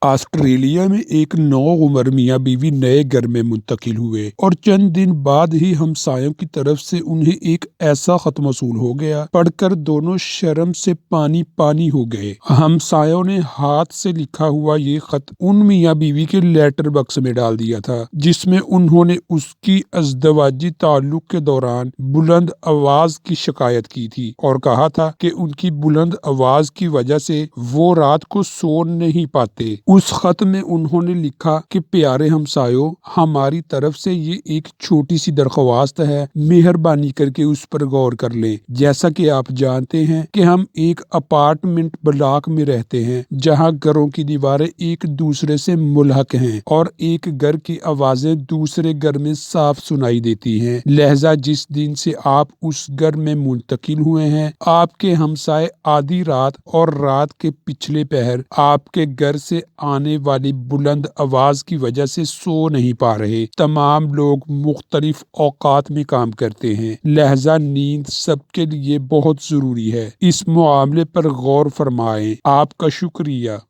Australia में एक नौउम्र मियाँ बीवी नए घर में मुंतकिल हुए और चंद दिन बाद ही हमसायों की तरफ से उन्हें एक ऐसा खत मौसूल हो गया, पढ़कर दोनों शर्म से पानी पानी हो गए। हमसायों ने हाथ से लिखा हुआ ये खत उन मियाँ बीवी के लेटर बक्स में डाल दिया था, जिसमें उन्होंने उसकी अज़दवाजी ताल्लुक के दौरान बुलंद आवाज की शिकायत की थी और कहा था कि उनकी बुलंद आवाज की वजह से वो रात को सो नहीं पाते। उस खत में उन्होंने लिखा कि प्यारे हमसायों, हमारी तरफ से ये एक छोटी सी दरख्वास्त है, मेहरबानी करके उस पर गौर कर लें। जैसा कि आप जानते हैं कि हम एक अपार्टमेंट ब्लॉक में रहते हैं जहां घरों की दीवारें एक दूसरे से मुल्हक हैं और एक घर की आवाजें दूसरे घर में साफ सुनाई देती हैं। लिहाजा जिस दिन से आप उस घर में मुंतकिल हुए हैं, आपके हमसाए आधी रात और रात के पिछले पहर आपके घर से आने वाली बुलंद आवाज की वजह से सो नहीं पा रहे। तमाम लोग मुख्तलिफ औकात में काम करते हैं, लिहाजा नींद सबके लिए बहुत जरूरी है। इस मामले पर गौर फरमाएं। आपका शुक्रिया।